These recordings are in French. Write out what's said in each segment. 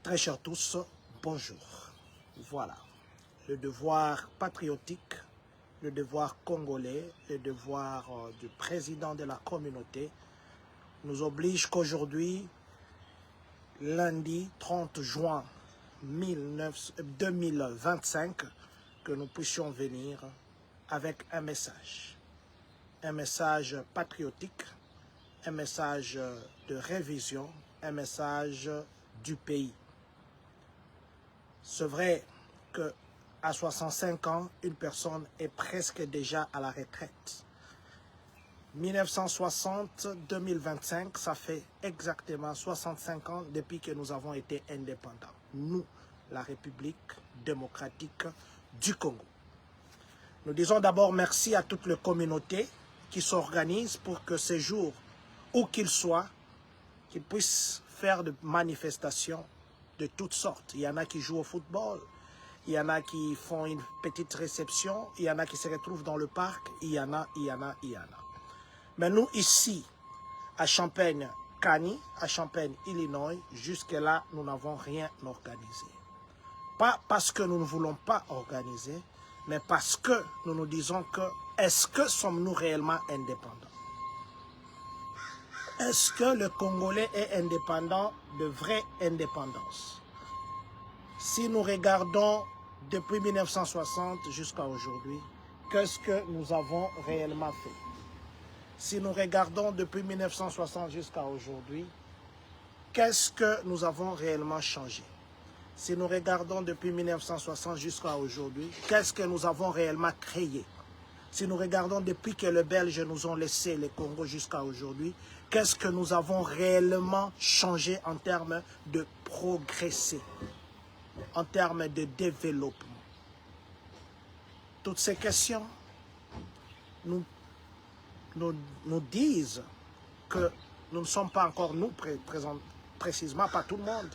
Très chers tous, bonjour. Voilà, le devoir patriotique, le devoir congolais, le devoir du président de la communauté nous oblige qu'aujourd'hui, lundi 30 juin 2025, que nous puissions venir avec un message patriotique, un message de révision, un message du pays. C'est vrai qu'à 65 ans, une personne est presque déjà à la retraite. 1960-2025, ça fait exactement 65 ans depuis que nous avons été indépendants. Nous, la République démocratique du Congo. Nous disons d'abord merci à toute la communauté qui s'organise pour que ces jours, où qu'ils soient, qu'ils puissent faire des manifestations de toutes sortes. Il y en a qui jouent au football, il y en a qui font une petite réception, il y en a qui se retrouvent dans le parc, il y en a. Mais nous ici, à Champaign-Kani, à Champaign, Illinois, jusque-là, nous n'avons rien organisé. Pas parce que nous ne voulons pas organiser, mais parce que nous nous disons que est-ce que sommes-nous réellement indépendants? Est-ce que le Congolais est indépendant de vraie indépendance? Si nous regardons depuis 1960 jusqu'à aujourd'hui, qu'est-ce que nous avons réellement fait? Si nous regardons depuis 1960 jusqu'à aujourd'hui, qu'est-ce que nous avons réellement changé? Si nous regardons depuis 1960 jusqu'à aujourd'hui, qu'est-ce que nous avons réellement créé? Si nous regardons depuis que les Belges nous ont laissé le Congo jusqu'à aujourd'hui, qu'est-ce que nous avons réellement changé en termes de progresser, en termes de développement? Toutes ces questions nous disent que nous ne sommes pas encore, nous précisément, pas tout le monde,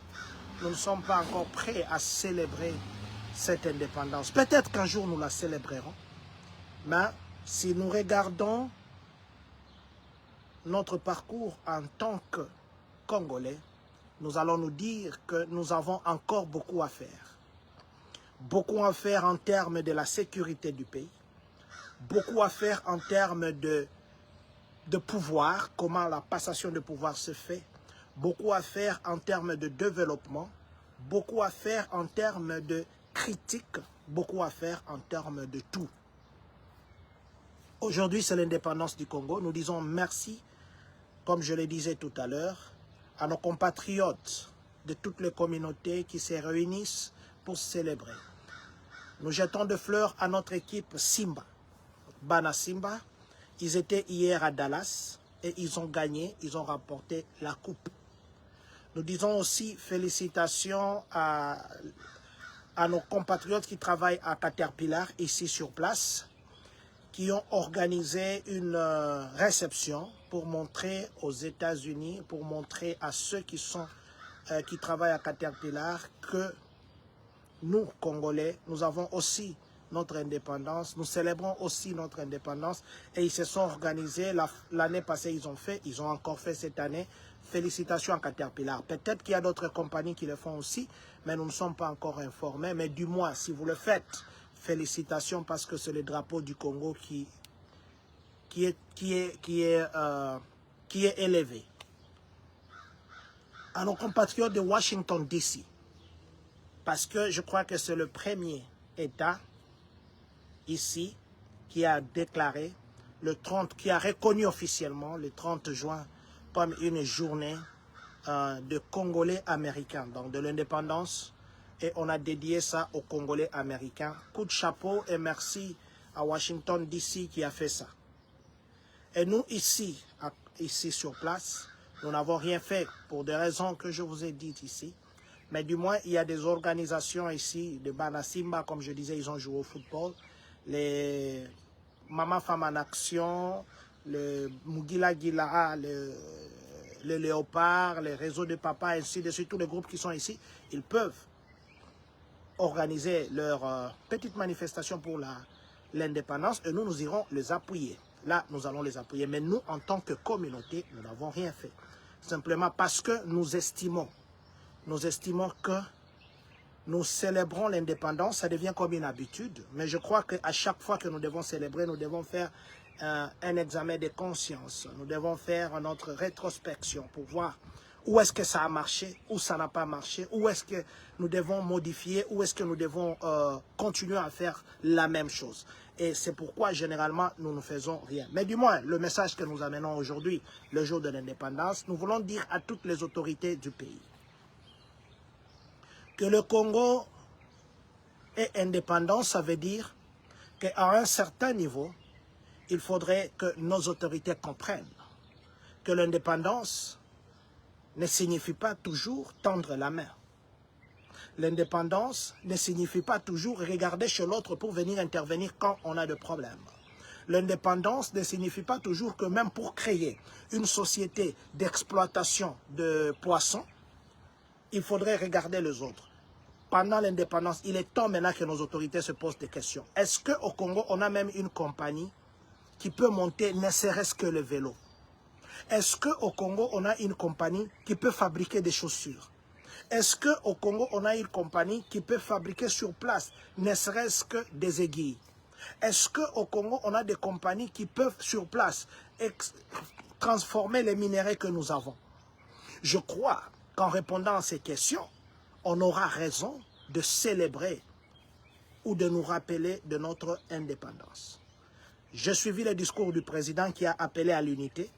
nous ne sommes pas encore prêts à célébrer cette indépendance. Peut-être qu'un jour nous la célébrerons, mais si nous regardons notre parcours en tant que Congolais, nous allons nous dire que nous avons encore beaucoup à faire. Beaucoup à faire en termes de la sécurité du pays, beaucoup à faire en termes de pouvoir, comment la passation de pouvoir se fait, beaucoup à faire en termes de développement, beaucoup à faire en termes de critique, beaucoup à faire en termes de tout. Aujourd'hui, c'est l'indépendance du Congo. Nous disons merci, comme je le disais tout à l'heure, à nos compatriotes de toutes les communautés qui se réunissent pour célébrer. Nous jetons des fleurs à notre équipe Simba, Bana Simba. Ils étaient hier à Dallas et ils ont gagné, ils ont remporté la coupe. Nous disons aussi félicitations à nos compatriotes qui travaillent à Caterpillar ici sur place, qui ont organisé une réception pour montrer aux États-Unis, pour montrer à ceux qui travaillent à Caterpillar que nous, Congolais, nous avons aussi notre indépendance, nous célébrons aussi notre indépendance et ils se sont organisés, l'année passée ils ont encore fait cette année. Félicitations à Caterpillar. Peut-être qu'il y a d'autres compagnies qui le font aussi, mais nous ne sommes pas encore informés, mais du moins, si vous le faites, félicitations parce que c'est le drapeau du Congo qui est élevé. À nos compatriotes de Washington, D.C., parce que je crois que c'est le premier État ici qui a déclaré qui a reconnu officiellement le 30 juin comme une journée de Congolais américains, donc de l'indépendance. Et on a dédié ça aux Congolais américains. Coup de chapeau et merci à Washington DC qui a fait ça. Et nous ici sur place, nous n'avons rien fait pour des raisons que je vous ai dites ici. Mais du moins, il y a des organisations ici, de Bana Simba, comme je disais, ils ont joué au football. Les Mama Femme en Action, le Mugila Gila, le Léopard, les réseaux de papa, ainsi de suite, tous les groupes qui sont ici, ils peuvent organiser leur petite manifestation pour l'indépendance et nous irons les appuyer. Là, nous allons les appuyer. Mais nous, en tant que communauté, nous n'avons rien fait. Simplement parce que nous estimons nous estimons que nous célébrons l'indépendance, ça devient comme une habitude. Mais je crois qu'à chaque fois que nous devons célébrer, nous devons faire un examen de conscience. Nous devons faire notre rétrospection pour voir où est-ce que ça a marché, où ça n'a pas marché, où est-ce que nous devons modifier, où est-ce que nous devons continuer à faire la même chose. Et c'est pourquoi, généralement, nous ne faisons rien. Mais du moins, le message que nous amenons aujourd'hui, le jour de l'indépendance, nous voulons dire à toutes les autorités du pays que le Congo est indépendant, ça veut dire qu'à un certain niveau, il faudrait que nos autorités comprennent que l'indépendance ne signifie pas toujours tendre la main. L'indépendance ne signifie pas toujours regarder chez l'autre pour venir intervenir quand on a des problèmes. L'indépendance ne signifie pas toujours que même pour créer une société d'exploitation de poissons, il faudrait regarder les autres. Pendant l'indépendance, il est temps maintenant que nos autorités se posent des questions. Est-ce qu'au Congo, on a même une compagnie qui peut monter ne serait-ce que le vélo? Est-ce qu'au Congo, on a une compagnie qui peut fabriquer des chaussures? Est-ce qu'au Congo, on a une compagnie qui peut fabriquer sur place ne serait-ce que des aiguilles? Est-ce qu'au Congo, on a des compagnies qui peuvent sur place transformer les minéraux que nous avons? Je crois qu'en répondant à ces questions, on aura raison de célébrer ou de nous rappeler de notre indépendance. J'ai suivi le discours du président qui a appelé à l'unité.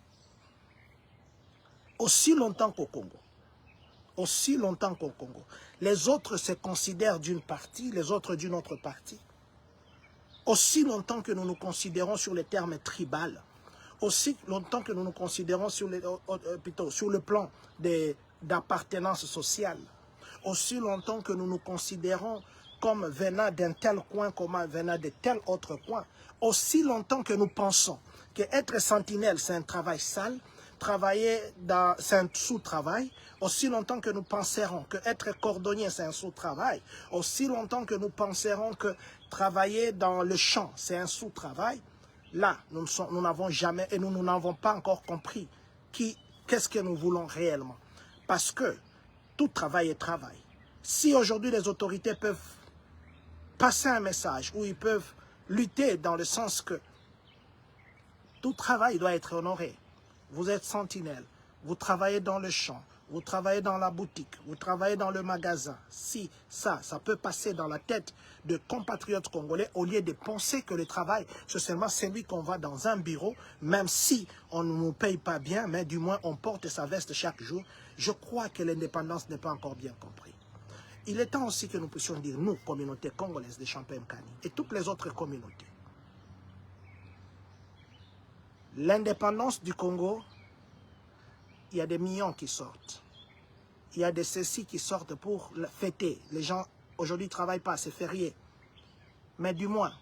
Aussi longtemps qu'au Congo, les autres se considèrent d'une partie, les autres d'une autre partie. Aussi longtemps que nous nous considérons sur les termes tribal, aussi longtemps que nous nous considérons sur le plan d'appartenance sociale, aussi longtemps que nous nous considérons comme venant d'un tel coin, comme venant de tel autre coin, aussi longtemps que nous pensons qu'être sentinelle, c'est un travail sale, travailler c'est un sous-travail, aussi longtemps que nous penserons qu'être cordonnier, c'est un sous-travail, aussi longtemps que nous penserons que travailler dans le champ, c'est un sous-travail, là, nous n'avons jamais, et nous n'avons pas encore compris qu'est-ce que nous voulons réellement. Parce que tout travail est travail. Si aujourd'hui les autorités peuvent passer un message où ils peuvent lutter dans le sens que tout travail doit être honoré. Vous êtes sentinelle, vous travaillez dans le champ, vous travaillez dans la boutique, vous travaillez dans le magasin. Si ça peut passer dans la tête de compatriotes congolais au lieu de penser que le travail, c'est seulement celui qu'on va dans un bureau, même si on ne nous paye pas bien, mais du moins on porte sa veste chaque jour. Je crois que l'indépendance n'est pas encore bien comprise. Il est temps aussi que nous puissions dire, nous, communauté congolaise de Champagne-Kani, et toutes les autres communautés, l'indépendance du Congo, il y a des millions qui sortent. Il y a des ceci qui sortent pour fêter. Les gens, aujourd'hui, ne travaillent pas, c'est férié. Mais du moins,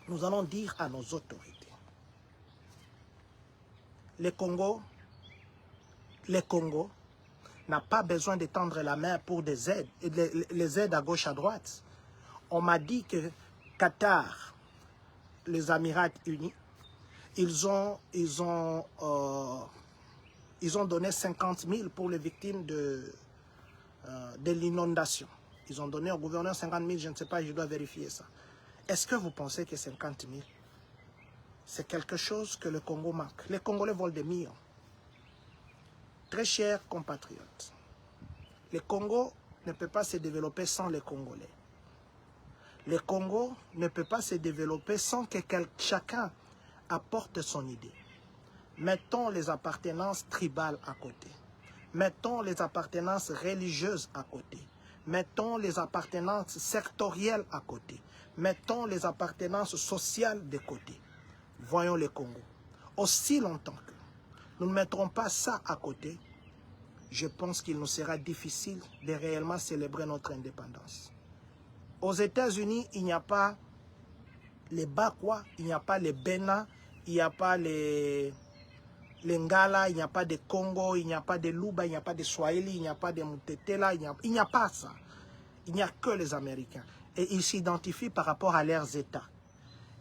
nous allons dire à nos autorités, le Congo n'a pas besoin de tendre la main pour des aides, les aides à gauche, à droite. On m'a dit que Qatar, les Émirats Unis, ils ont donné 50 000 pour les victimes de l'inondation. Ils ont donné au gouverneur 50 000, je ne sais pas, je dois vérifier ça. Est-ce que vous pensez que 50 000, c'est quelque chose que le Congo manque? Les Congolais volent des millions. Très chers compatriotes, le Congo ne peut pas se développer sans les Congolais. Le Congo ne peut pas se développer sans que chacun apporte son idée. Mettons les appartenances tribales à côté. Mettons les appartenances religieuses à côté. Mettons les appartenances sectorielles à côté. Mettons les appartenances sociales de côté. Voyons le Congo. Aussi longtemps que nous ne mettrons pas ça à côté, je pense qu'il nous sera difficile de réellement célébrer notre indépendance. Aux États-Unis, il n'y a pas les Bakwa, il n'y a pas les Bena, il n'y a pas les Ngala, il n'y a pas de Congo, il n'y a pas de Luba, il n'y a pas de Swahili, il n'y a pas de Mutetela, il n'y a pas ça. Il n'y a que les Américains. Et ils s'identifient par rapport à leurs États.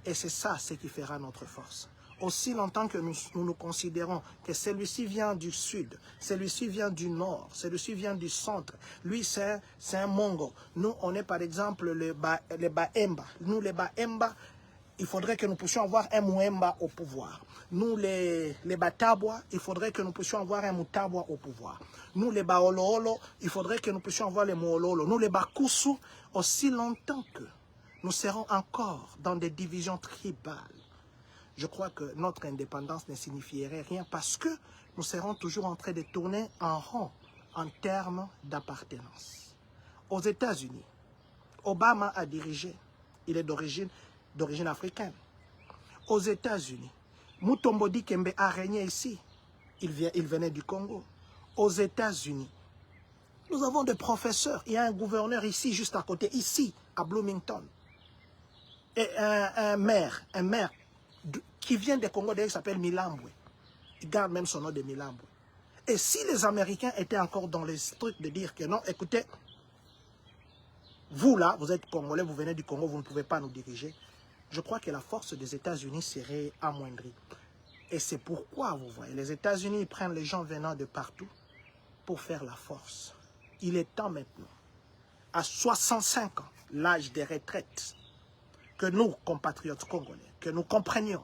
Et c'est ça ce qui fera notre force. aussi longtemps que nous considérons que celui-ci vient du sud, celui-ci vient du nord, celui-ci vient du centre, lui c'est un Mongo. Nous, on est par exemple les Baemba. Nous, les Baemba, il faudrait que nous puissions avoir un Mouemba au pouvoir. Nous, les Batabwa, il faudrait que nous puissions avoir un Mutabwa au pouvoir. Nous, les Baololo, il faudrait que nous puissions avoir les Moololo. Nous, les Bakusu, aussi longtemps que nous serons encore dans des divisions tribales, je crois que notre indépendance ne signifierait rien parce que nous serons toujours en train de tourner en rond en termes d'appartenance. Aux États-Unis, Obama a dirigé, il est d'origine africaine. Aux États-Unis, Mutombo Dikembe a régné ici, il venait du Congo. Aux États-Unis, nous avons des professeurs, il y a un gouverneur ici, juste à côté, ici, à Bloomington. Et un maire qui vient des Congo, d'ailleurs, il s'appelle Milambwe. Il garde même son nom de Milambwe. Et si les Américains étaient encore dans les trucs de dire que non, écoutez, vous là, vous êtes Congolais, vous venez du Congo, vous ne pouvez pas nous diriger, je crois que la force des États-Unis serait amoindrie. Et c'est pourquoi, vous voyez, les États-Unis prennent les gens venant de partout pour faire la force. Il est temps maintenant, à 65 ans, l'âge des retraites, que nous, compatriotes congolais, que nous comprenions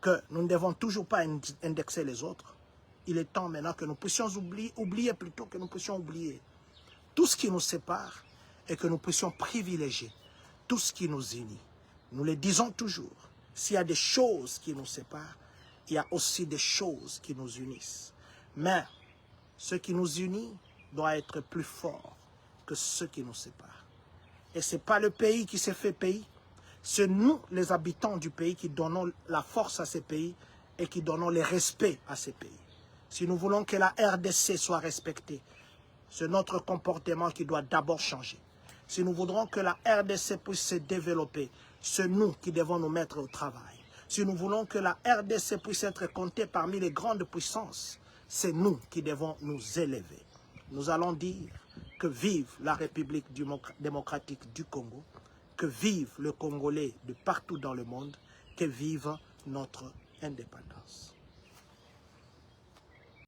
que nous ne devons toujours pas indexer les autres. Il est temps maintenant que nous puissions oublier plutôt que nous puissions oublier tout ce qui nous sépare et que nous puissions privilégier tout ce qui nous unit. Nous le disons toujours, s'il y a des choses qui nous séparent, il y a aussi des choses qui nous unissent. Mais ce qui nous unit doit être plus fort que ce qui nous sépare. Et ce n'est pas le pays qui s'est fait pays. C'est nous, les habitants du pays, qui donnons la force à ces pays et qui donnons le respect à ces pays. Si nous voulons que la RDC soit respectée, c'est notre comportement qui doit d'abord changer. Si nous voudrons que la RDC puisse se développer, c'est nous qui devons nous mettre au travail. Si nous voulons que la RDC puisse être comptée parmi les grandes puissances, c'est nous qui devons nous élever. Nous allons dire que vive la République démocratique du Congo, que vive le Congolais de partout dans le monde, que vive notre indépendance.